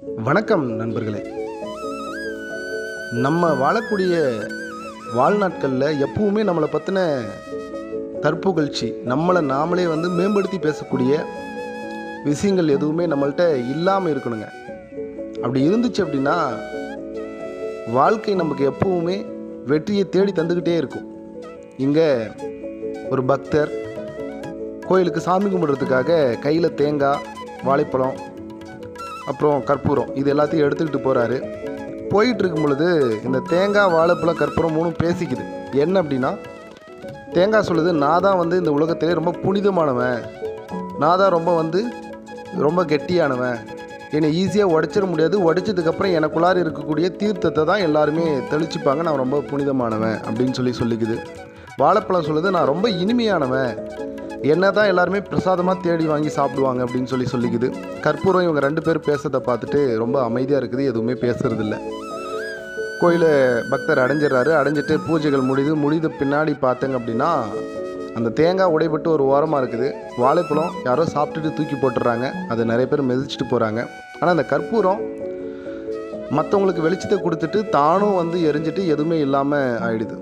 வணக்கம் நண்பர்களே. நம்ம வாழக்கூடிய வாழ்நாட்களில் எப்பவுமே நம்மளை பற்றின தற்புகழ்ச்சி, நம்மளை நாமளே மேம்படுத்தி பேசக்கூடிய விஷயங்கள் எதுவுமே நம்மள்கிட்ட இல்லாமல் இருக்கணுங்க. அப்படி இருந்துச்சு அப்படின்னா வாழ்க்கை நமக்கு எப்பவுமே வெற்றியை தேடி தந்துக்கிட்டே இருக்கும். இங்கே ஒரு பக்தர் கோயிலுக்கு சாமி கும்பிட்றதுக்காக கையில் தேங்காய், வாழைப்பழம், அப்புறம் கற்பூரம் இது எல்லாத்தையும் எடுத்துக்கிட்டு போகிறாரு. போயிட்டு இருக்கும் பொழுது இந்த தேங்காய், வாழைப்பழம், கற்பூரம் மூணும் பேசிக்குது. என்ன அப்படின்னா, தேங்காய் சொல்லுது, நான் தான் இந்த உலகத்திலே ரொம்ப புனிதமானவன், நான் தான் ரொம்ப கெட்டியானவன், என்னை ஈஸியாக உடைச்சிட முடியாது, உடைச்சதுக்கப்புறம் எனக்குள்ளார இருக்கக்கூடிய தீர்த்தத்தை தான் எல்லாருமே தெளிச்சுப்பாங்க, நான் ரொம்ப புனிதமானவன் அப்படின்னு சொல்லிக்குது. வாழைப்பழம் சொல்லுது, நான் ரொம்ப இனிமையானவன், என்ன தான் எல்லாருமே பிரசாதமாக தேடி வாங்கி சாப்பிடுவாங்க அப்படின்னு சொல்லிக்குது. கற்பூரம் இவங்க 2 பேர் பேசுறதை பார்த்துட்டு ரொம்ப அமைதியாக இருக்குது, எதுவுமே பேசுறதில்ல. கோயிலை பக்தர் அடைஞ்சிடறாரு. அடைஞ்சிட்டு பூஜைகள் முடித பின்னாடி பார்த்தங்க அப்படின்னா அந்த தேங்காய் உடைபட்டு ஒரு ஓரமாக இருக்குது. வாழைப்பழம் யாரோ சாப்பிட்டுட்டு தூக்கி போட்டுடுறாங்க, அதை நிறைய பேர் மிதிச்சுட்டு போகிறாங்க. ஆனால் அந்த கற்பூரம் மற்றவங்களுக்கு வெளிச்சத்தை கொடுத்துட்டு தானும் எரிஞ்சிட்டு எதுவுமே இல்லாமல் ஆயிடுது.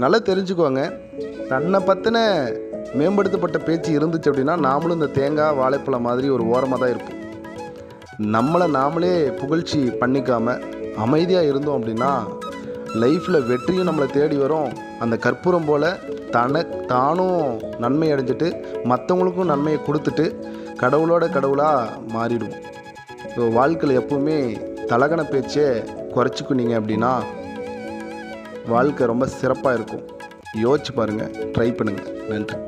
நல்லா தெரிஞ்சுக்கோங்க, தன்னை பற்றின மேம்படுத்தப்பட்ட பேச்சு இருந்துச்சு அப்படின்னா நாமளும் இந்த தேங்காய், வாழைப்பழம் மாதிரி ஒரு ஓரமாக தான் இருப்போம். நம்மளை நாமளே புகழ்ச்சி பண்ணிக்காமல் அமைதியாக இருந்தோம் அப்படின்னா லைஃப்பில் வெற்றியும் நம்மளை தேடி வரும். அந்த கற்பூரம் போல் தானும் நன்மை அடைஞ்சிட்டு மற்றவங்களுக்கும் நன்மையை கொடுத்துட்டு கடவுளாக மாறிடுவோம். ஸோ வாழ்க்கையில் எப்பவுமே தலகன பேச்சே குறைச்சிக்குனீங்க அப்படின்னா வாழ்க்கை ரொம்ப சிறப்பாக இருக்கும். யோசிச்சு பாருங்கள், ட்ரை பண்ணுங்கள். நன்றி.